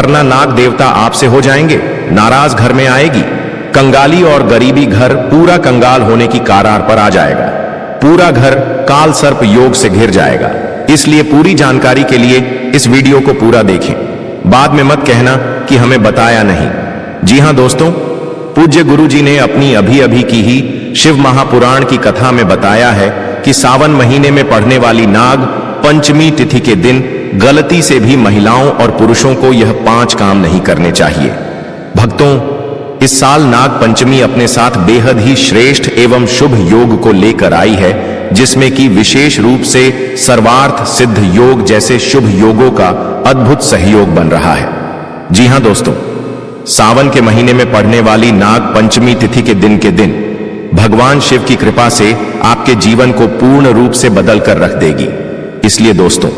वरना नाग देवता आपसे हो जाएंगे, नाराज घर में आएगी, कंगाली और गरीबी घर पूरा कंगाल होने की कगार पर आ जाएगा, पूरा घर काल सर्प योग से घिर जाएगा। इसलिए पूरी जानकारी के लिए इस वीडियो को पूरा देखें, बाद में मत कहना कि हमें बताया नहीं। जी हां दोस्तों, पूज्य गुरु जी ने अपनी अभी अभी की ही शिव महापुराण की कथा में बताया है कि सावन महीने में पड़ने वाली नाग पंचमी तिथि के दिन गलती से भी महिलाओं और पुरुषों को यह 5 काम नहीं करने चाहिए। भक्तों, इस साल नाग पंचमी अपने साथ बेहद ही श्रेष्ठ एवं शुभ योग को लेकर आई है, जिसमें कि विशेष रूप से सर्वार्थ सिद्ध योग जैसे शुभ योगों का अद्भुत सहयोग बन रहा है। जी हां दोस्तों, सावन के महीने में पड़ने वाली नाग पंचमी तिथि के दिन भगवान शिव की कृपा से आपके जीवन को पूर्ण रूप से बदल कर रख देगी। इसलिए दोस्तों,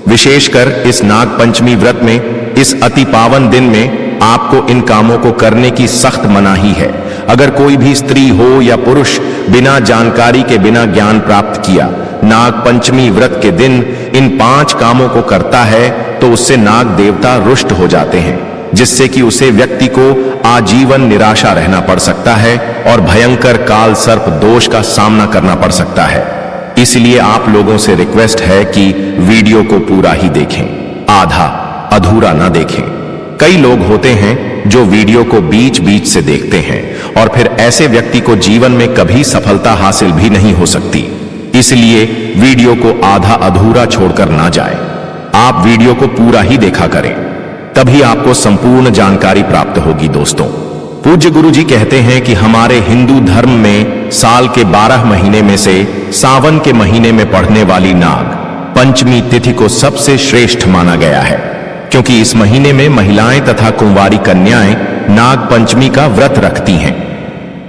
विशेषकर इस नाग पंचमी व्रत में, इस अति पावन दिन में आपको इन कामों को करने की सख्त मनाही है। अगर कोई भी स्त्री हो या पुरुष बिना जानकारी के, बिना ज्ञान प्राप्त किया नाग पंचमी व्रत के दिन इन 5 कामों को करता है तो उससे नाग देवता रुष्ट हो जाते हैं, जिससे कि उसे व्यक्ति को आजीवन निराशा रहना पड़ सकता है और भयंकर काल सर्प दोष का सामना करना पड़ सकता है। इसलिए आप लोगों से रिक्वेस्ट है कि वीडियो को पूरा ही देखें, आधा अधूरा ना देखें। कई लोग होते हैं जो वीडियो को बीच बीच से देखते हैं और फिर ऐसे व्यक्ति को जीवन में कभी सफलता हासिल भी नहीं हो सकती। इसलिए वीडियो को आधा अधूरा छोड़कर ना जाए, आप वीडियो को पूरा ही देखा करें, तभी आपको संपूर्ण जानकारी प्राप्त होगी। दोस्तों, पूज्य गुरु जी कहते हैं कि हमारे हिंदू धर्म में साल के 12 महीने में से सावन के महीने में पड़ने वाली नाग पंचमी तिथि को सबसे श्रेष्ठ माना गया है, क्योंकि इस महीने में महिलाएं तथा कुंवारी कन्याएं नाग पंचमी का व्रत रखती हैं।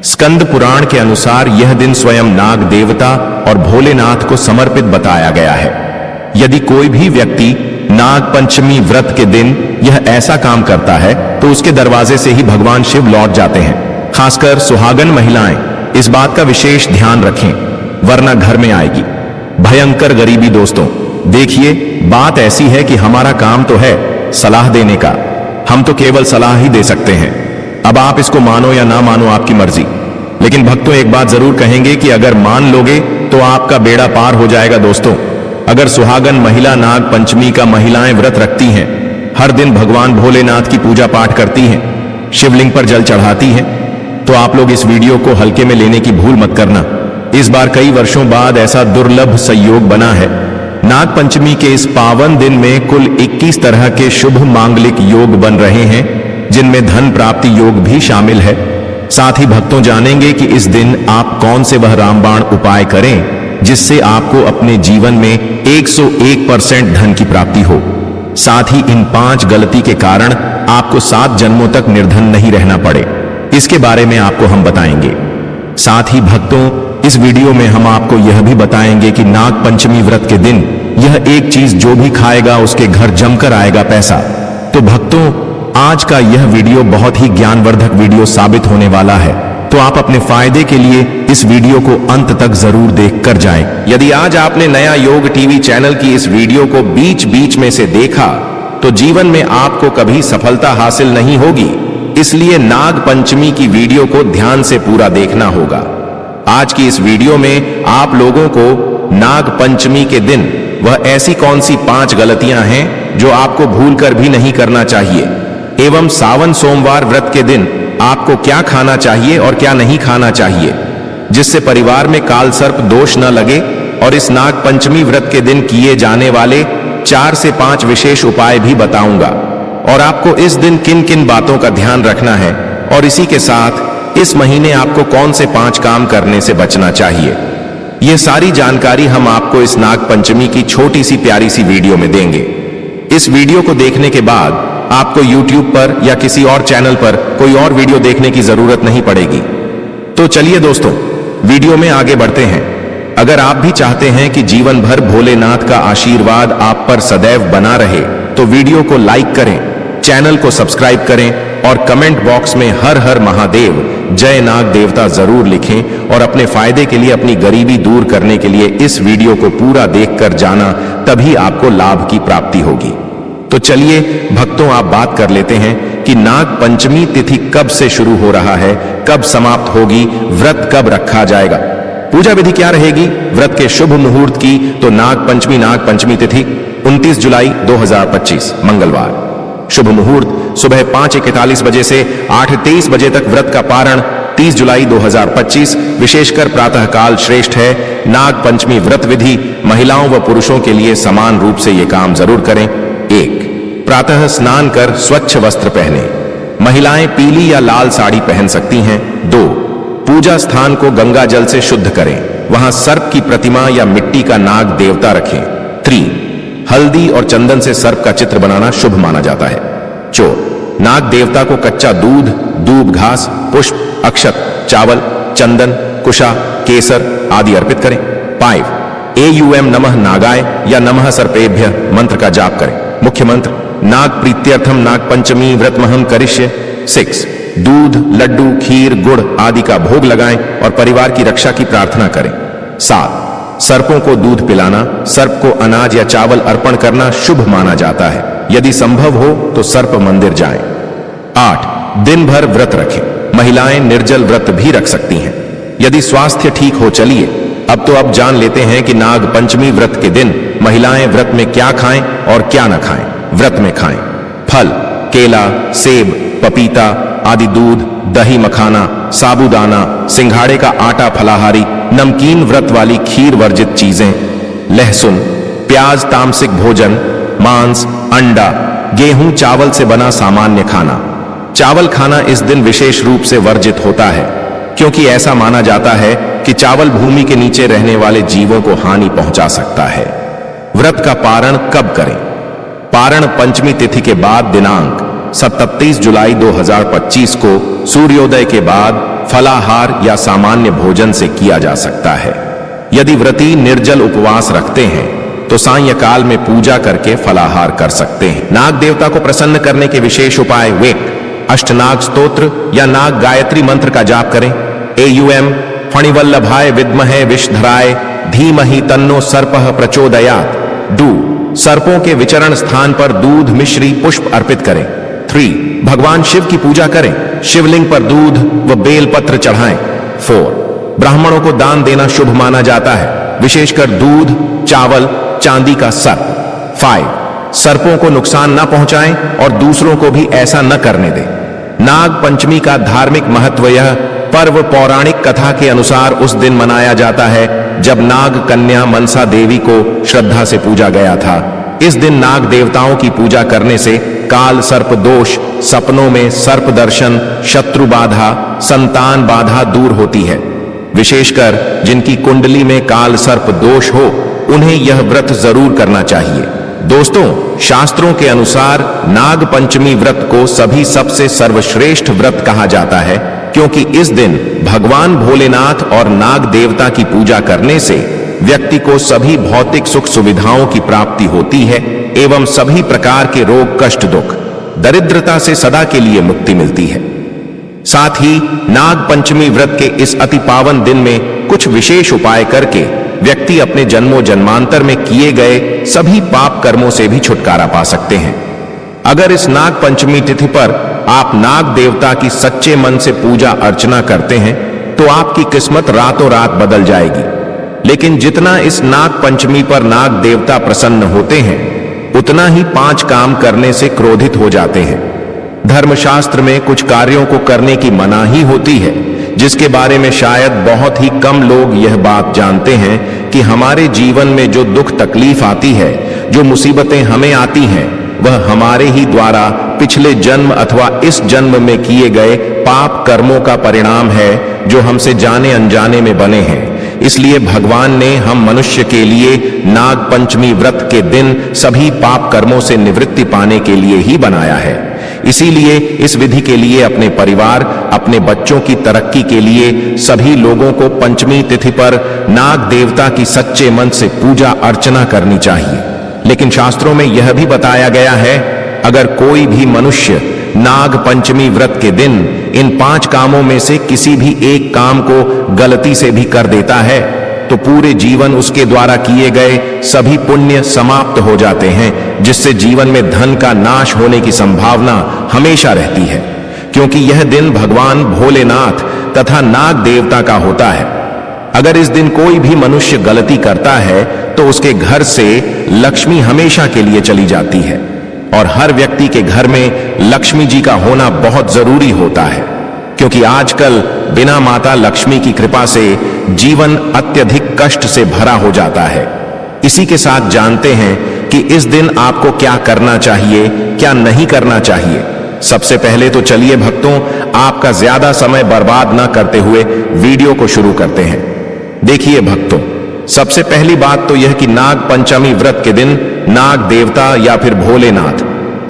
स्कंद पुराण के अनुसार यह दिन स्वयं नाग देवता और भोलेनाथ को समर्पित बताया गया है। यदि कोई भी व्यक्ति नाग पंचमी व्रत के दिन यह ऐसा काम करता है तो उसके दरवाजे से ही भगवान शिव लौट जाते हैं। खासकर सुहागन महिलाएं इस बात का विशेष ध्यान रखें, वरना घर में आएगी भयंकर गरीबी। दोस्तों देखिए, बात ऐसी है कि हमारा काम तो है सलाह देने का, हम तो केवल सलाह ही दे सकते हैं। अब आप इसको मानो या ना मानो, आपकी मर्जी। लेकिन भक्तों, एक बात जरूर कहेंगे कि अगर मान लोगे तो आपका बेड़ा पार हो जाएगा। दोस्तों, अगर सुहागन महिला नाग पंचमी का महिलाएं व्रत रखती हैं, हर दिन भगवान भोलेनाथ की पूजा पाठ करती हैं, शिवलिंग पर जल चढ़ाती हैं, तो आप लोग इस वीडियो को हल्के में लेने की भूल मत करना। इस बार कई वर्षों बाद ऐसा दुर्लभ संयोग बना है। नाग पंचमी के इस पावन दिन में कुल 21 तरह के शुभ मांगलिक योग बन रहे हैं, जिनमें धन प्राप्ति योग भी शामिल है। साथ ही भक्तों जानेंगे कि इस दिन आप कौन से वह रामबाण उपाय करें जिससे आपको अपने जीवन में 101% धन की प्राप्ति हो। साथ ही इन 5 गलती के कारण आपको 7 जन्मों तक निर्धन नहीं रहना पड़े, इसके बारे में आपको हम बताएंगे। साथ ही भक्तों, इस वीडियो में हम आपको यह भी बताएंगे कि नाग पंचमी व्रत के दिन यह एक चीज जो भी खाएगा उसके घर जमकर आएगा पैसा। तो भक्तों, आज का यह वीडियो बहुत ही ज्ञानवर्धक वीडियो साबित होने वाला है, तो आप अपने फायदे के लिए इस वीडियो को अंत तक जरूर देखकर जाएं। यदि आज आपने नया योग टीवी चैनल की इस वीडियो को बीच बीच में से देखा तो जीवन में आपको कभी सफलता हासिल नहीं होगी। इसलिए नाग पंचमी की वीडियो को ध्यान से पूरा देखना होगा। आज की इस वीडियो में आप लोगों को नाग पंचमी के दिन वह ऐसी कौन सी 5 गलतियां हैं जो आपको भूलकर भी नहीं करना चाहिए, एवं सावन सोमवार व्रत के दिन आपको क्या खाना चाहिए और क्या नहीं खाना चाहिए, जिससे परिवार में काल सर्प दोष न लगे, और इस नाग पंचमी व्रत के दिन किए जाने वाले 4 से 5 विशेष उपाय भी बताऊंगा, और आपको इस दिन किन किन बातों का ध्यान रखना है, और इसी के साथ इस महीने आपको कौन से 5 काम करने से बचना चाहिए। यह सारी जानकारी हम आपको इस नाग पंचमी की छोटी सी प्यारी सी वीडियो में देंगे। इस वीडियो को देखने के बाद आपको YouTube पर या किसी और चैनल पर कोई और वीडियो देखने की जरूरत नहीं पड़ेगी। तो चलिए दोस्तों, वीडियो में आगे बढ़ते हैं। अगर आप भी चाहते हैं कि जीवन भर भोलेनाथ का आशीर्वाद आप पर सदैव बना रहे, तो वीडियो को लाइक करें, चैनल को सब्सक्राइब करें और कमेंट बॉक्स में हर हर महादेव जय नाग देवता जरूर लिखें, और अपने फायदे के लिए, अपनी गरीबी दूर करने के लिए इस वीडियो को पूरा देखकर जाना, तभी आपको लाभ की प्राप्ति होगी। तो चलिए भक्तों, आप बात कर लेते हैं कि नाग पंचमी तिथि कब से शुरू हो रहा है, कब समाप्त होगी, व्रत कब रखा जाएगा, पूजा विधि क्या रहेगी, व्रत के शुभ मुहूर्त की। तो नाग पंचमी तिथि 29 जुलाई 2025 मंगलवार। शुभ मुहूर्त सुबह 5:41 बजे से 8:23 बजे तक। व्रत का पारण 30 जुलाई 2025। विशेषकर प्रातः काल श्रेष्ठ है। नाग पंचमी व्रत विधि महिलाओं व पुरुषों के लिए समान रूप से ये काम जरूर करें। 1. प्रातः स्नान कर स्वच्छ वस्त्र पहने। महिलाएं पीली या लाल साड़ी पहन सकती हैं। 2. पूजा स्थान को गंगा जल से शुद्ध करें। वहां सर्प की प्रतिमा या मिट्टी का नाग देवता रखें। 3. हल्दी और चंदन से सर्प का चित्र बनाना शुभ माना जाता है। 4. नाग देवता को कच्चा दूध, दूब घास, पुष्प, अक्षत, चावल, चंदन, कुशा, केसर आदि अर्पित करें। 5. AUM नमः नागाय या नमः सर्पेभ्य मंत्र का जाप करें। मुख्य मंत्र नाग प्रीत्यर्थम नाग पंचमी व्रतमहम करिष्ये। 6. दूध, लड्डू, खीर, गुड़ आदि का भोग लगाएं और परिवार की रक्षा की प्रार्थना करें। 7. सर्पों को दूध पिलाना, सर्प को अनाज या चावल अर्पण करना शुभ माना जाता है। यदि संभव हो तो सर्प मंदिर जाएं। 8. दिन भर व्रत रखें। महिलाएं निर्जल व्रत भी रख सकती हैं यदि स्वास्थ्य ठीक हो। चलिए अब जान लेते हैं कि नाग पंचमी व्रत के दिन महिलाएं व्रत में क्या खाएं और क्या न खाएं। व्रत में खाएं फल, केला, सेब, पपीता आदि, दूध, दही, मखाना, साबूदाना, सिंघाड़े का आटा, फलाहारी, नमकीन, व्रत वाली खीर, वर्जित चीजें, लहसुन, प्याज, तामसिक भोजन, मांस, अंडा, गेहूं, चावल से बना सामान्य खाना। चावल खाना इस दिन विशेष रूप से वर्जित होता है क्योंकि ऐसा माना जाता है कि चावल भूमि के नीचे रहने वाले जीवों को हानि पहुंचा सकता है। व्रत का पारण कब करें? पारण पंचमी तिथि के बाद दिनांक 27 जुलाई 2025 को सूर्योदय के बाद फलाहार या सामान्य भोजन से किया जा सकता है। यदि व्रती निर्जल उपवास रखते हैं तो सायंकाल में पूजा करके फलाहार कर सकते हैं। नाग देवता को प्रसन्न करने के विशेष उपाय वे अष्टनाग स्तोत्र या नाग गायत्री मंत्र का जाप करें। AUM फणिवल्लभाय विद्महे विषधराय धीमहि तन्नो सर्पः प्रचोदयात्। डू सर्पों के विचरण स्थान पर दूध, मिश्री, पुष्प अर्पित करें। 3. भगवान शिव की पूजा करें। शिवलिंग पर दूध व बेलपत्र चढ़ाएं। 4. ब्राह्मणों को दान देना शुभ माना जाता है, विशेषकर दूध, चावल, चांदी का सर्प। 5. सर्पों को नुकसान न पहुंचाएं और दूसरों को भी ऐसा न करने दें। नाग पंचमी का धार्मिक महत्व यह पर्व पौराणिक कथा के अनुसार उस दिन मनाया जाता है जब नाग कन्या मनसा देवी को श्रद्धा से पूजा गया था। इस दिन नाग देवताओं की पूजा करने से काल सर्प दोष, सपनों में सर्प दर्शन, शत्रु बाधा, संतान बाधा दूर होती है। विशेषकर जिनकी कुंडली में काल सर्प दोष हो उन्हें यह व्रत जरूर करना चाहिए। दोस्तों, शास्त्रों के अनुसार नाग पंचमी व्रत को सभी सबसे सर्वश्रेष्ठ व्रत कहा जाता है क्योंकि इस दिन भगवान भोलेनाथ और नाग देवता की पूजा करने से व्यक्ति को सभी भौतिक सुख सुविधाओं की प्राप्ति होती है एवं सभी प्रकार के रोग, कष्ट, दुख, दरिद्रता से सदा के लिए मुक्ति मिलती है। साथ ही नाग पंचमी व्रत के इस अति पावन दिन में कुछ विशेष उपाय करके व्यक्ति अपने जन्मों जन्मांतर में किए गए सभी पाप कर्मों से भी छुटकारा पा सकते हैं। अगर इस नाग पंचमी तिथि पर आप नाग देवता की सच्चे मन से पूजा अर्चना करते हैं तो आपकी किस्मत रातों रात बदल जाएगी। लेकिन जितना इस नाग पंचमी पर नाग देवता प्रसन्न होते हैं उतना ही 5 काम करने से क्रोधित हो जाते हैं। धर्मशास्त्र में कुछ कार्यों को करने की मनाही होती है जिसके बारे में शायद बहुत ही कम लोग यह बात जानते हैं कि हमारे जीवन में जो दुख तकलीफ आती है, जो मुसीबतें हमें आती हैं, वह हमारे ही द्वारा पिछले जन्म अथवा इस जन्म में किए गए पाप कर्मों का परिणाम है जो हमसे जाने अनजाने में बने हैं। इसलिए भगवान ने हम मनुष्य के लिए नाग पंचमी व्रत के दिन सभी पाप कर्मों से निवृत्ति पाने के लिए ही बनाया है। इसीलिए इस विधि के लिए अपने परिवार, अपने बच्चों की तरक्की के लिए सभी लोगों को पंचमी तिथि पर नाग देवता की सच्चे मन से पूजा अर्चना करनी चाहिए। लेकिन शास्त्रों में यह भी बताया गया है, अगर कोई भी मनुष्य नाग पंचमी व्रत के दिन इन 5 कामों में से किसी भी एक काम को गलती से भी कर देता है तो पूरे जीवन उसके द्वारा किए गए सभी पुण्य समाप्त हो जाते हैं। जिससे जीवन में धन का नाश होने की संभावना हमेशा रहती है, क्योंकि यह दिन भगवान भोलेनाथ तथा नाग देवता का होता है। अगर इस दिन कोई भी मनुष्य गलती करता है तो उसके घर से लक्ष्मी हमेशा के लिए चली जाती है, और हर व्यक्ति के घर में लक्ष्मी जी का होना बहुत जरूरी होता है, क्योंकि आजकल बिना माता लक्ष्मी की कृपा से जीवन अत्यधिक कष्ट से भरा हो जाता है। इसी के साथ जानते हैं कि इस दिन आपको क्या करना चाहिए, क्या नहीं करना चाहिए। सबसे पहले तो चलिए भक्तों, आपका ज्यादा समय बर्बाद ना करते हुए वीडियो को शुरू करते हैं। देखिए भक्तों, सबसे पहली बात तो यह कि नाग पंचमी व्रत के दिन नाग देवता या फिर भोलेनाथ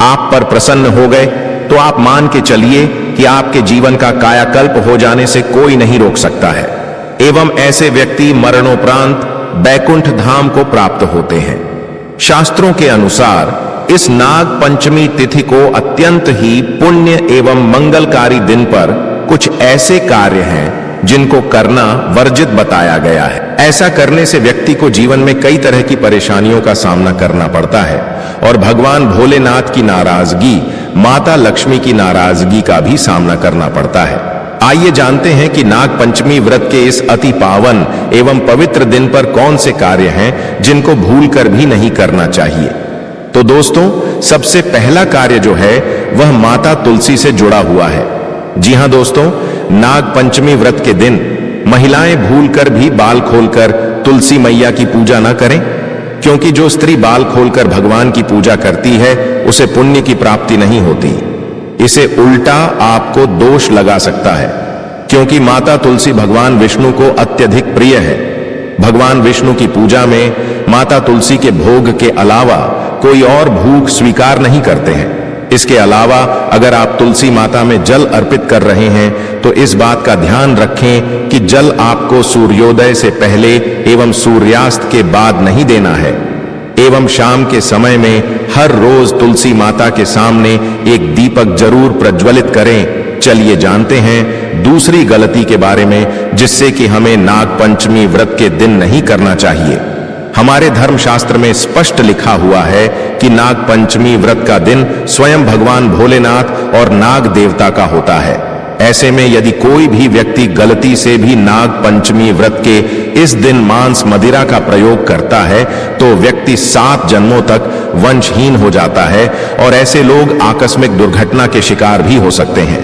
आप पर प्रसन्न हो गए तो आप मान के चलिए कि आपके जीवन का कायाकल्प हो जाने से कोई नहीं रोक सकता है, एवं ऐसे व्यक्ति मरणोपरांत बैकुंठ धाम को प्राप्त होते हैं। शास्त्रों के अनुसार इस नाग पंचमी तिथि को अत्यंत ही पुण्य एवं मंगलकारी दिन पर कुछ ऐसे कार्य हैं जिनको करना वर्जित बताया गया है। ऐसा करने से व्यक्ति को जीवन में कई तरह की परेशानियों का सामना करना पड़ता है और भगवान भोलेनाथ की नाराजगी, माता लक्ष्मी की नाराजगी का भी सामना करना पड़ता है। आइए जानते हैं कि नाग पंचमी व्रत के इस अति पावन एवं पवित्र दिन पर कौन से कार्य हैं जिनको भूलकर भी नहीं करना चाहिए। तो दोस्तों, सबसे पहला कार्य जो है वह माता तुलसी से जुड़ा हुआ है। जी हां दोस्तों, नाग पंचमी व्रत के दिन महिलाएं भूलकर भी बाल खोलकर तुलसी मैया की पूजा न करें, क्योंकि जो स्त्री बाल खोलकर भगवान की पूजा करती है उसे पुण्य की प्राप्ति नहीं होती। इसे उल्टा आपको दोष लगा सकता है, क्योंकि माता तुलसी भगवान विष्णु को अत्यधिक प्रिय है। भगवान विष्णु की पूजा में माता तुलसी के भोग के अलावा कोई और भूख स्वीकार नहीं करते हैं। इसके अलावा अगर आप तुलसी माता में जल अर्पित कर रहे हैं तो इस बात का ध्यान रखें कि जल आपको सूर्योदय से पहले एवं सूर्यास्त के बाद नहीं देना है, एवं शाम के समय में हर रोज तुलसी माता के सामने एक दीपक जरूर प्रज्वलित करें। चलिए जानते हैं दूसरी गलती के बारे में, जिससे कि हमें नाग पंचमी व्रत के दिन नहीं करना चाहिए। हमारे धर्मशास्त्र में स्पष्ट लिखा हुआ है कि नाग पंचमी व्रत का दिन स्वयं भगवान भोलेनाथ और नाग देवता का होता है। ऐसे में यदि कोई भी व्यक्ति गलती से भी नाग पंचमी व्रत के इस दिन मांस मदिरा का प्रयोग करता है तो व्यक्ति 7 जन्मों तक वंशहीन हो जाता है और ऐसे लोग आकस्मिक दुर्घटना के शिकार भी हो सकते हैं।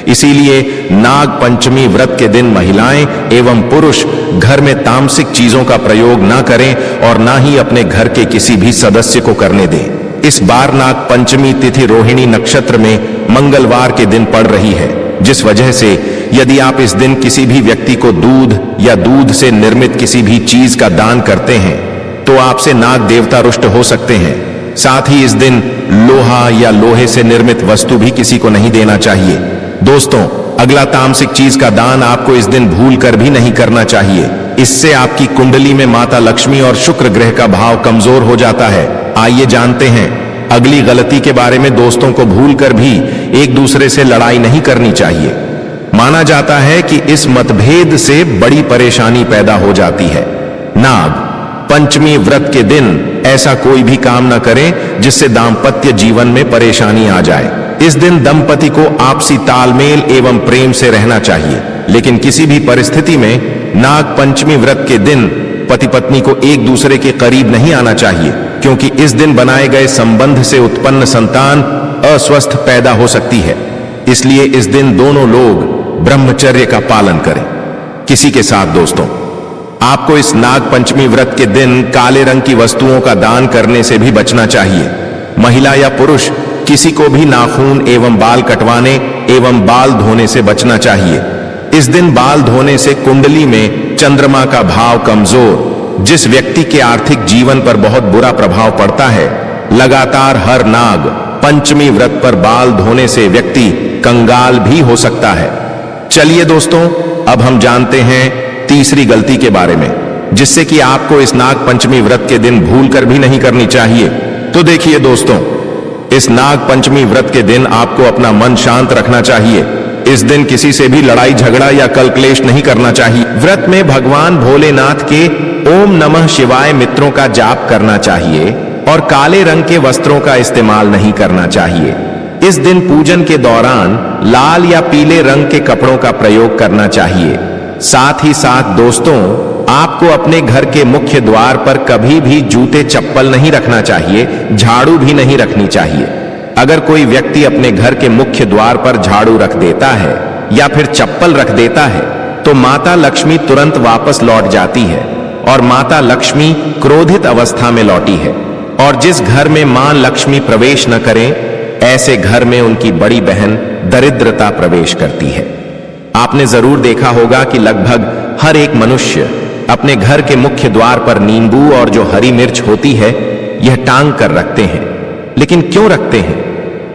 इसीलिए नाग पंचमी व्रत के दिन महिलाएं एवं पुरुष घर में तामसिक चीजों का प्रयोग ना करें और ना ही अपने घर के किसी भी सदस्य को करने दें। इस बार नाग पंचमी तिथि रोहिणी नक्षत्र में मंगलवार के दिन पड़ रही है, जिस वजह से यदि आप इस दिन किसी भी व्यक्ति को दूध या दूध से निर्मित किसी भी चीज का दान करते हैं तो आपसे नाग देवता रुष्ट हो सकते हैं। साथ ही इस दिन लोहा या लोहे से निर्मित वस्तु भी किसी को नहीं देना चाहिए। दोस्तों, अगला तामसिक चीज का दान आपको इस दिन भूल कर भी नहीं करना चाहिए। इससे आपकी कुंडली में माता लक्ष्मी और शुक्र ग्रह का भाव कमजोर हो जाता है। आइए जानते हैं अगली गलती के बारे में। दोस्तों को भूलकर भी एक दूसरे से लड़ाई नहीं करनी चाहिए। माना जाता है कि इस मतभेद से बड़ी परेशानी पैदा हो जाती है। नाग पंचमी व्रत के दिन ऐसा कोई भी काम न करें जिससे दाम्पत्य जीवन में परेशानी आ जाए। इस दिन दंपति को आपसी तालमेल एवं प्रेम से रहना चाहिए, लेकिन किसी भी परिस्थिति में नाग पंचमी व्रत के दिन पति पत्नी को एक दूसरे के करीब नहीं आना चाहिए, क्योंकि इस दिन बनाए गए संबंध से उत्पन्न संतान अस्वस्थ पैदा हो सकती है। इसलिए इस दिन दोनों लोग ब्रह्मचर्य का पालन करें। किसी के साथ दोस्तों, आपको इस नाग पंचमी व्रत के दिन काले रंग की वस्तुओं का दान करने से भी बचना चाहिए। महिला या पुरुष किसी को भी नाखून एवं बाल कटवाने एवं बाल धोने से बचना चाहिए। इस दिन बाल धोने से कुंडली में चंद्रमा का भाव कमजोर, जिस व्यक्ति के आर्थिक जीवन पर बहुत बुरा प्रभाव पड़ता है। लगातार हर नाग पंचमी व्रत पर बाल धोने से व्यक्ति कंगाल भी हो सकता है। चलिए दोस्तों, अब हम जानते हैं तीसरी गलती के बारे में, जिससे कि आपको इस नाग पंचमी व्रत के दिन भूलकर भी नहीं करनी चाहिए। तो देखिए दोस्तों, इस नाग पंचमी व्रत के दिन आपको अपना मन शांत रखना चाहिए। इस दिन किसी से भी लड़ाई झगड़ा या कल क्लेश नहीं करना चाहिए। व्रत में भगवान भोलेनाथ के ओम नमः शिवाय मंत्रों का जाप करना चाहिए और काले रंग के वस्त्रों का इस्तेमाल नहीं करना चाहिए। इस दिन पूजन के दौरान लाल या पीले रंग के कपड़ों का प्रयोग करना चाहिए। साथ ही साथ दोस्तों, आपको अपने घर के मुख्य द्वार पर कभी भी जूते चप्पल नहीं रखना चाहिए, झाड़ू भी नहीं रखनी चाहिए। अगर कोई व्यक्ति अपने घर के मुख्य द्वार पर झाड़ू रख देता है या फिर चप्पल रख देता है तो माता लक्ष्मी तुरंत वापस लौट जाती है और माता लक्ष्मी क्रोधित अवस्था में लौटी है। और जिस घर में मां लक्ष्मी प्रवेश न करें, ऐसे घर में उनकी बड़ी बहन दरिद्रता प्रवेश करती है। आपने जरूर देखा होगा कि लगभग हर एक मनुष्य अपने घर के मुख्य द्वार पर नींबू और जो हरी मिर्च होती है यह टांग कर रखते हैं। लेकिन क्यों रखते हैं?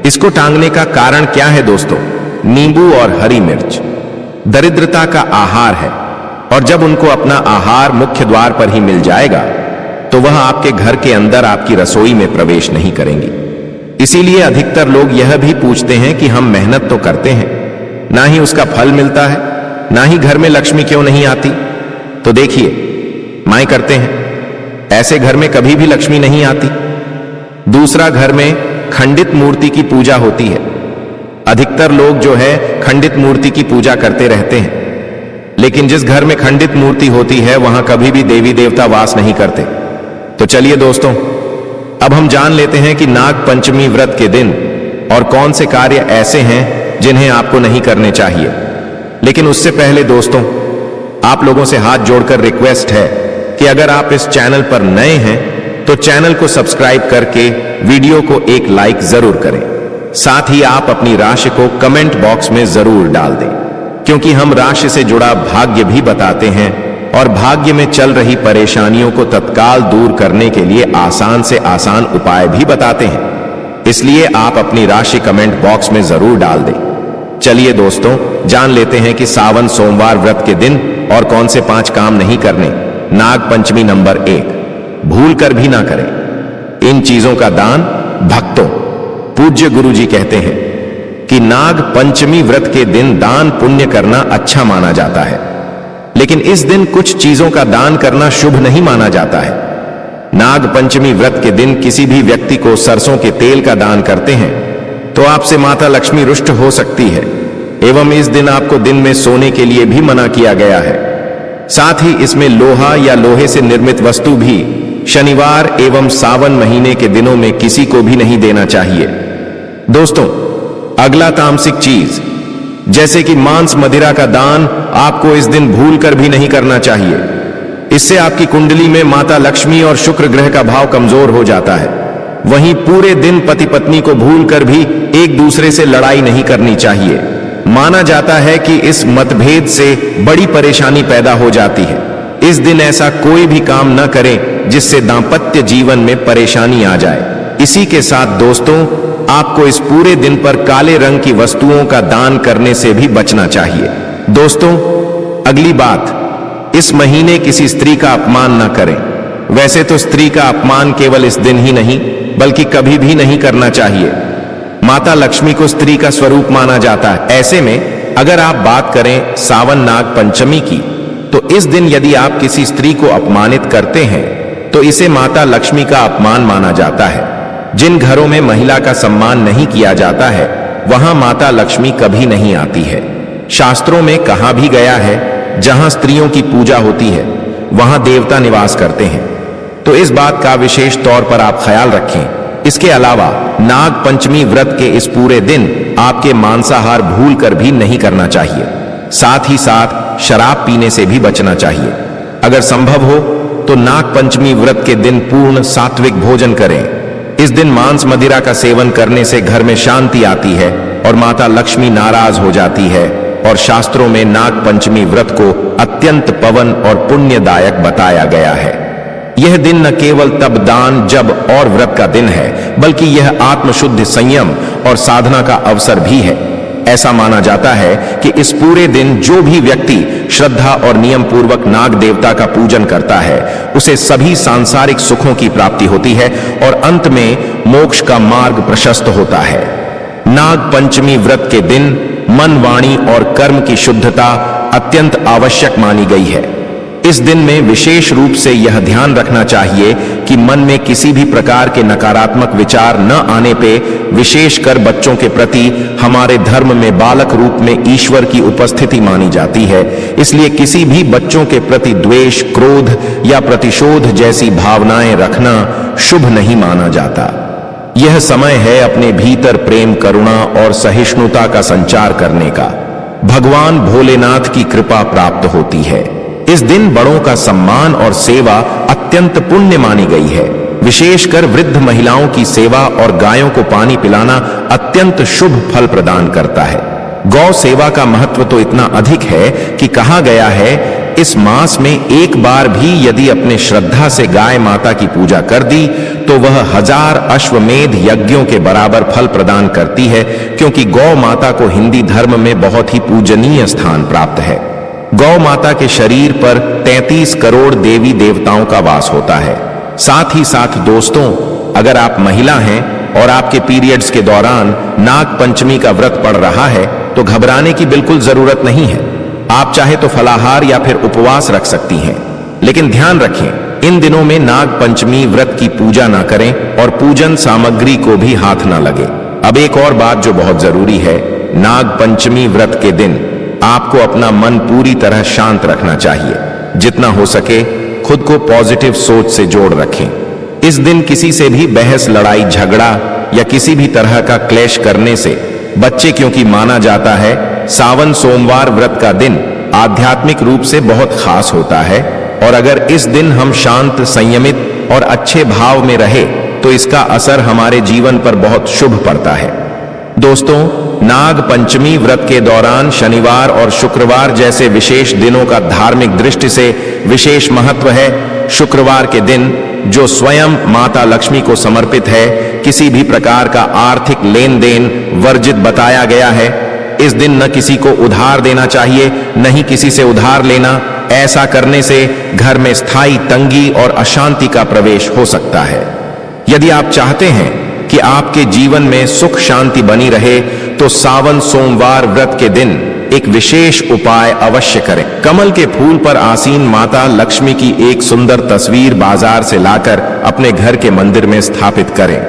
इसको टांगने का कारण क्या है दोस्तों? नींबू और हरी मिर्च दरिद्रता का आहार है और जब उनको अपना आहार मुख्य द्वार पर ही मिल जाएगा तो वह आपके घर के अंदर आपकी रसोई में प्रवेश नहीं करेंगी। इसीलिए अधिकतर लोग यह भी पूछते हैं कि हम मेहनत तो करते हैं, ना ही उसका फल मिलता है, ना ही घर में लक्ष्मी क्यों नहीं आती? तो देखिए, माएं करते हैं, ऐसे घर में कभी भी लक्ष्मी नहीं आती। दूसरा, घर में खंडित मूर्ति की पूजा होती है। अधिकतर लोग जो है खंडित मूर्ति की पूजा करते रहते हैं, लेकिन जिस घर में खंडित मूर्ति होती है वहां कभी भी देवी देवता वास नहीं करते। तो चलिए दोस्तों, अब हम जान लेते हैं कि नाग पंचमी व्रत के दिन और कौन से कार्य ऐसे हैं जिन्हें आपको नहीं करने चाहिए। लेकिन उससे पहले दोस्तों, आप लोगों से हाथ जोड़कर रिक्वेस्ट है कि अगर आप इस चैनल पर नए हैं तो चैनल को सब्सक्राइब करके वीडियो को एक लाइक जरूर करें। साथ ही आप अपनी राशि को कमेंट बॉक्स में जरूर डाल दें, क्योंकि हम राशि से जुड़ा भाग्य भी बताते हैं और भाग्य में चल रही परेशानियों को तत्काल दूर करने के लिए आसान से आसान उपाय भी बताते हैं। इसलिए आप अपनी राशि कमेंट बॉक्स में जरूर डाल दें। चलिए दोस्तों, जान लेते हैं कि सावन सोमवार व्रत के दिन और कौन से 5 काम नहीं करने। नाग पंचमी नंबर 1, भूल कर भी ना करें। इन चीजों का दान भक्तों, पूज्य गुरुजी कहते हैं कि नाग पंचमी व्रत के दिन दान पुण्य करना अच्छा माना जाता है, लेकिन इस दिन कुछ चीजों का दान करना शुभ नहीं माना जाता है। नाग पंचमी व्रत के दिन किसी भी व्यक्ति को सरसों के तेल का दान करते हैं तो आपसे माता लक्ष्मी रुष्ट हो सकती है, एवं इस दिन आपको दिन में सोने के लिए भी मना किया गया है। साथ ही इसमें लोहा या लोहे से निर्मित वस्तु भी शनिवार एवं सावन महीने के दिनों में किसी को भी नहीं देना चाहिए। दोस्तों, अगला तामसिक चीज जैसे कि मांस मदिरा का दान आपको इस दिन भूल कर भी नहीं करना चाहिए। इससे आपकी कुंडली में माता लक्ष्मी और शुक्र ग्रह का भाव कमजोर हो जाता है। वहीं पूरे दिन पति पत्नी को भूल कर भी एक दूसरे से लड़ाई नहीं करनी चाहिए। माना जाता है कि इस मतभेद से बड़ी परेशानी पैदा हो जाती है। इस दिन ऐसा कोई भी काम न करें जिससे दांपत्य जीवन में परेशानी आ जाए। इसी के साथ दोस्तों, आपको इस पूरे दिन पर काले रंग की वस्तुओं का दान करने से भी बचना चाहिए। दोस्तों, अगली बात, इस महीने किसी स्त्री का अपमान न करें। वैसे तो स्त्री का अपमान केवल इस दिन ही नहीं बल्कि कभी भी नहीं करना चाहिए। माता लक्ष्मी को स्त्री का स्वरूप माना जाता है। ऐसे में अगर आप बात करें सावन नाग पंचमी की, तो इस दिन यदि आप किसी स्त्री को अपमानित करते हैं तो इसे माता लक्ष्मी का अपमान माना जाता है। जिन घरों में महिला का सम्मान नहीं किया जाता है वहां माता लक्ष्मी कभी नहीं आती है। शास्त्रों में कहा भी गया है, जहां स्त्रियों की पूजा होती है वहां देवता निवास करते हैं। तो इस बात का विशेष तौर पर आप ख्याल रखें। इसके अलावा नाग पंचमी व्रत के इस पूरे दिन आपके मांसाहार भूल कर भी नहीं करना चाहिए। साथ ही साथ शराब पीने से भी बचना चाहिए। अगर संभव हो तो नाग पंचमी व्रत के दिन पूर्ण सात्विक भोजन करें। इस दिन मांस मदिरा का सेवन करने से घर में शांति आती है और माता लक्ष्मी नाराज हो जाती है। और शास्त्रों में नाग पंचमी व्रत को अत्यंत पवन और पुण्यदायक बताया गया है। यह दिन न केवल तप दान जब और व्रत का दिन है, बल्कि यह आत्मशुद्ध संयम और साधना का अवसर भी है। ऐसा माना जाता है कि इस पूरे दिन जो भी व्यक्ति श्रद्धा और नियम पूर्वक नाग देवता का पूजन करता है उसे सभी सांसारिक सुखों की प्राप्ति होती है और अंत में मोक्ष का मार्ग प्रशस्त होता है। नाग पंचमी व्रत के दिन मन, वाणी और कर्म की शुद्धता अत्यंत आवश्यक मानी गई है। इस दिन में विशेष रूप से यह ध्यान रखना चाहिए कि मन में किसी भी प्रकार के नकारात्मक विचार न आने पे, विशेषकर बच्चों के प्रति हमारे धर्म में बालक रूप में ईश्वर की उपस्थिति मानी जाती है। इसलिए किसी भी बच्चों के प्रति द्वेष, क्रोध या प्रतिशोध जैसी भावनाएं रखना शुभ नहीं माना जाता। यह समय है अपने भीतर प्रेम, करुणा और सहिष्णुता का संचार करने का। भगवान भोलेनाथ की कृपा प्राप्त होती है। इस दिन बड़ों का सम्मान और सेवा अत्यंत पुण्य मानी गई है। विशेषकर वृद्ध महिलाओं की सेवा और गायों को पानी पिलाना अत्यंत शुभ फल प्रदान करता है। गौ सेवा का महत्व तो इतना अधिक है कि कहा गया है, इस मास में एक बार भी यदि अपने श्रद्धा से गाय माता की पूजा कर दी तो वह 1000 अश्वमेध यज्ञों के बराबर फल प्रदान करती है, क्योंकि गौ माता को हिंदी धर्म में बहुत ही पूजनीय स्थान प्राप्त है। गौ माता के शरीर पर 33 करोड़ देवी देवताओं का वास होता है। साथ ही साथ दोस्तों, अगर आप महिला हैं और आपके पीरियड्स के दौरान नाग पंचमी का व्रत पड़ रहा है तो घबराने की बिल्कुल जरूरत नहीं है। आप चाहे तो फलाहार या फिर उपवास रख सकती हैं, लेकिन ध्यान रखें इन दिनों में नाग पंचमी व्रत की पूजा ना करें और पूजन सामग्री को भी हाथ ना लगे। अब एक और बात जो बहुत जरूरी है, नाग पंचमी व्रत के दिन आपको अपना मन पूरी तरह शांत रखना चाहिए। जितना हो सके खुद को पॉजिटिव सोच से जोड़ रखें। इस दिन किसी से भी बहस, लड़ाई, झगड़ा या किसी भी तरह का क्लेश करने से बच्चे, क्योंकि माना जाता है सावन सोमवार व्रत का दिन आध्यात्मिक रूप से बहुत खास होता है, और अगर इस दिन हम शांत, संयमित और अच्छे भाव में रहे तो इसका असर हमारे जीवन पर बहुत शुभ पड़ता है। दोस्तों, नाग पंचमी व्रत के दौरान शनिवार और शुक्रवार जैसे विशेष दिनों का धार्मिक दृष्टि से विशेष महत्व है। शुक्रवार के दिन, जो स्वयं माता लक्ष्मी को समर्पित है, किसी भी प्रकार का आर्थिक लेन देन वर्जित बताया गया है। इस दिन न किसी को उधार देना चाहिए, न ही किसी से उधार लेना। ऐसा करने से घर में स्थायी तंगी और अशांति का प्रवेश हो सकता है। यदि आप चाहते हैं कि आपके जीवन में सुख शांति बनी रहे तो सावन सोमवार व्रत के दिन एक विशेष उपाय अवश्य करें। कमल के फूल पर आसीन माता लक्ष्मी की एक सुंदर तस्वीर बाजार से लाकर अपने घर के मंदिर में स्थापित करें।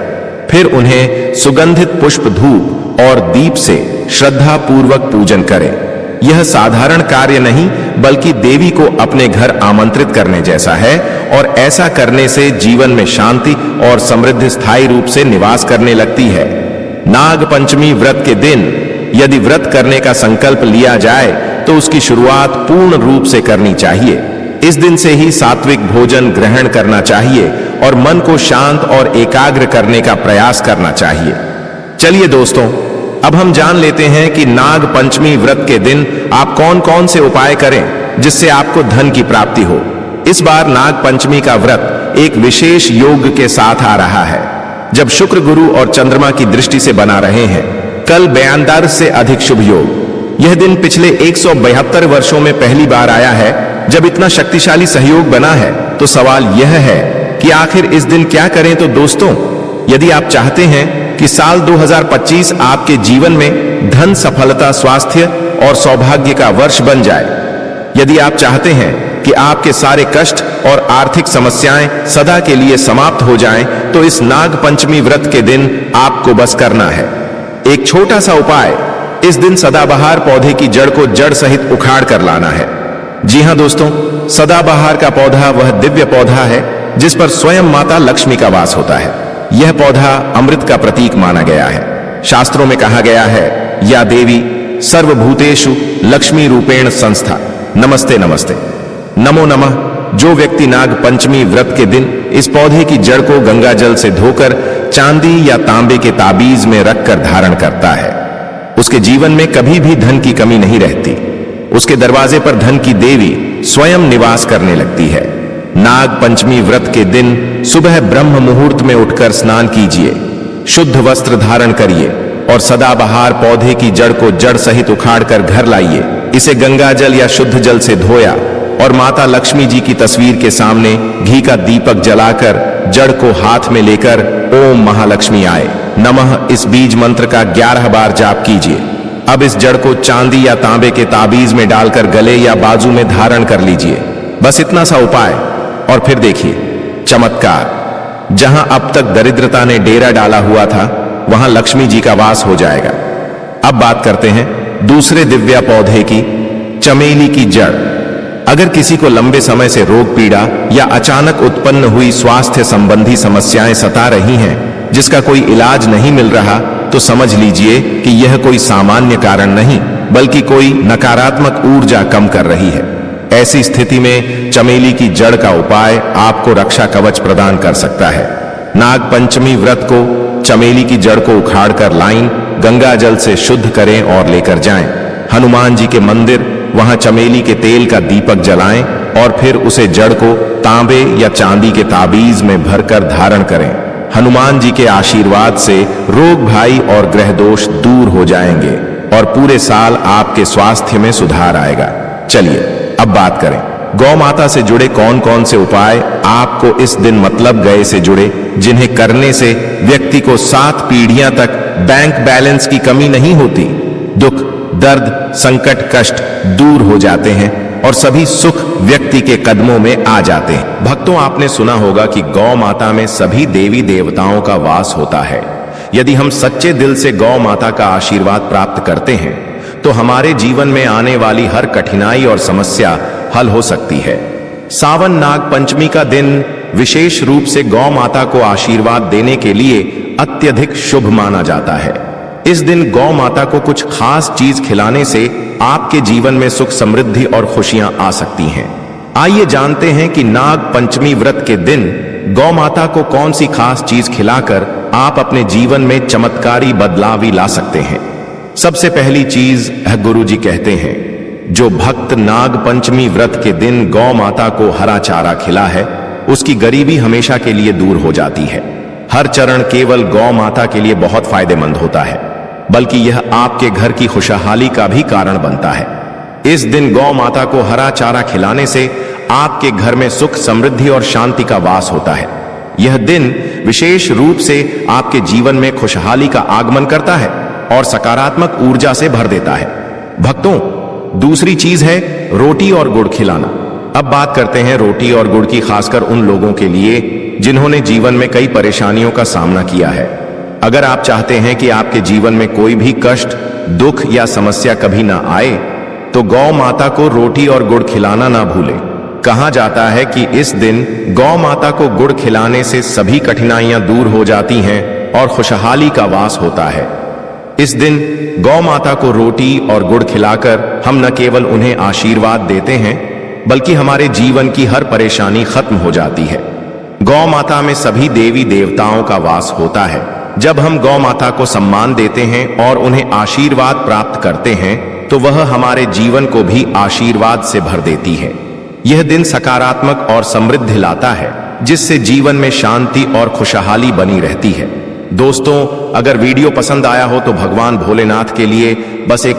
फिर उन्हें सुगंधित पुष्प, धूप और दीप से श्रद्धा पूर्वक पूजन करें। यह साधारण कार्य नहीं बल्कि देवी को अपने घर आमंत्रित करने जैसा है, और ऐसा करने से जीवन में शांति और समृद्धि स्थायी रूप से निवास करने लगती है। नाग पंचमी व्रत के दिन यदि व्रत करने का संकल्प लिया जाए तो उसकी शुरुआत पूर्ण रूप से करनी चाहिए। इस दिन से ही सात्विक भोजन ग्रहण करना चाहिए और मन को शांत और एकाग्र करने का प्रयास करना चाहिए। चलिए दोस्तों, अब हम जान लेते हैं कि नाग पंचमी व्रत के दिन आप कौन कौन से उपाय करें जिससे आपको धन की प्राप्ति हो। इस बार नाग पंचमी का व्रत एक विशेष योग के साथ आ रहा है, जब शुक्र, गुरु और चंद्रमा की दृष्टि से बना रहे हैं। कल 42 से अधिक शुभ योग। यह दिन पिछले 172 वर्षों में पहली बार आया है जब इतना शक्तिशाली सहयोग बना है। तो सवाल यह है कि आखिर इस दिन क्या करें। तो दोस्तों, यदि आप चाहते हैं कि साल 2025 आपके जीवन में धन, सफलता, स्वास्थ्य और सौभाग्य का वर्ष बन जाए, यदि आप चाहते हैं कि आपके सारे कष्ट और आर्थिक समस्याएं सदा के लिए समाप्त हो जाएं, तो इस नाग पंचमी व्रत के दिन आपको बस करना है एक छोटा सा उपाय। इस दिन सदाबहार पौधे की जड़ को जड़ सहित उखाड़ कर लाना है। जी हां दोस्तों, सदाबहार का पौधा वह दिव्य पौधा है जिस पर स्वयं माता लक्ष्मी का वास होता है। यह पौधा अमृत का प्रतीक माना गया है। शास्त्रों में कहा गया है, या देवी सर्वभूतेषु लक्ष्मी रूपेण संस्था, नमस्ते नमस्ते, नमो नमः। जो व्यक्ति नाग पंचमी व्रत के दिन इस पौधे की जड़ को गंगा जल से धोकर चांदी या तांबे के ताबीज में रखकर धारण करता है, उसके जीवन में कभी भी धन की कमी नहीं रहती। उसके दरवाजे पर धन की देवी स्वयं निवास करने लगती है। नाग पंचमी व्रत के दिन सुबह ब्रह्म मुहूर्त में उठकर स्नान कीजिए, शुद्ध वस्त्र धारण करिए और सदाबहार पौधे की जड़ को जड़ सहित उखाड़कर घर लाइए। इसे गंगा जल या शुद्ध जल से धोया और माता लक्ष्मी जी की तस्वीर के सामने घी का दीपक जलाकर जड़ को हाथ में लेकर ओम महालक्ष्मी आए नमः इस बीज मंत्र का 11 बार जाप कीजिए। अब इस जड़ को चांदी या तांबे के ताबीज में डालकर गले या बाजू में धारण कर लीजिए। बस इतना सा उपाय और फिर देखिए चमत्कार। जहां अब तक दरिद्रता ने डेरा डाला हुआ था, वहां लक्ष्मी जी का वास हो जाएगा। अब बात करते हैं दूसरे दिव्या पौधे की, चमेली की जड़। अगर किसी को लंबे समय से रोग पीड़ा या अचानक उत्पन्न हुई स्वास्थ्य संबंधी समस्याएं सता रही हैं, जिसका कोई इलाज नहीं मिल रहा, तो समझ लीजिए कि यह कोई सामान्य कारण नहीं, बल्कि कोई नकारात्मक ऊर्जा कम कर रही है। ऐसी स्थिति में चमेली की जड़ का उपाय आपको रक्षा कवच प्रदान कर सकता है। नाग पंचमी व्रत को चमेली की जड़ को उखाड़कर लाइन, गंगा जल से शुद्ध करें और लेकर जाएं। हनुमान जी के मंदिर, वहां चमेली के तेल का दीपक जलाएं और फिर उसे जड़ को तांबे या चांदी के ताबीज में भरकर धारण करें। हनुमान जी के आशीर्वाद से रोग भय और ग्रह दोष दूर हो जाएंगे और पूरे साल आपके स्वास्थ्य में सुधार आएगा। चलिए अब बात करें गौ माता से जुड़े कौन कौन से उपाय आपको इस दिन मतलब गए से जुड़े, जिन्हें करने से व्यक्ति को 7 पीढ़ियां तक बैंक बैलेंस की कमी नहीं होती, दुख दर्द संकट कष्ट दूर हो जाते हैं और सभी सुख व्यक्ति के कदमों में आ जाते हैं। भक्तों, आपने सुना होगा कि गौ माता में सभी देवी देवताओं का वास होता है। यदि हम सच्चे दिल से गौ माता का आशीर्वाद प्राप्त करते हैं, तो हमारे जीवन में आने वाली हर कठिनाई और समस्या हल हो सकती है। सावन नाग पंचमी का दिन विशेष रूप से गौ माता को आशीर्वाद देने के लिए अत्यधिक शुभ माना जाता है। इस दिन गौ माता को कुछ खास चीज खिलाने से आपके जीवन में सुख समृद्धि और खुशियां आ सकती हैं। आइए जानते हैं कि नाग पंचमी व्रत के दिन गौ माता को कौन सी खास चीज खिलाकर आप अपने जीवन में चमत्कारी बदलाव ला सकते हैं। सबसे पहली चीज है, गुरु जी कहते हैं, जो भक्त नाग पंचमी व्रत के दिन गौ माता को हरा चारा खिला है, उसकी गरीबी हमेशा के लिए दूर हो जाती है। हर चरण केवल गौ माता के लिए बहुत फायदेमंद होता है, बल्कि यह आपके घर की खुशहाली का भी कारण बनता है। इस दिन गौ माता को हरा चारा खिलाने से आपके घर में सुख समृद्धि और शांति का वास होता है। यह दिन विशेष रूप से आपके जीवन में खुशहाली का आगमन करता है और सकारात्मक ऊर्जा से भर देता है। भक्तों, दूसरी चीज है रोटी और गुड़ खिलाना। अब बात करते हैं रोटी और गुड़ की, खासकर उन लोगों के लिए जिन्होंने जीवन में कई परेशानियों का सामना किया है। अगर आप चाहते हैं कि आपके जीवन में कोई भी कष्ट, दुख या समस्या कभी ना आए, तो गौ माता को रोटी और गुड़ खिलाना ना भूलें। कहा जाता है कि इस दिन गौ माता को गुड़ खिलाने से सभी कठिनाइयां दूर हो जाती हैं और खुशहाली का वास होता है। इस दिन गौ माता को रोटी और गुड़ खिलाकर हम न केवल उन्हें आशीर्वाद देते हैं, बल्कि हमारे जीवन की हर परेशानी खत्म हो जाती है। गौ माता में सभी देवी देवताओं का वास होता है। जब हम गौ माता को सम्मान देते हैं और उन्हें आशीर्वाद प्राप्त करते हैं, तो वह हमारे जीवन को भी आशीर्वाद से भर देती है। यह दिन सकारात्मक और समृद्धि लाता है, जिससे जीवन में शांति और खुशहाली बनी रहती है। दोस्तों, अगर वीडियो पसंद आया हो तो भगवान भोलेनाथ के लिए बस एक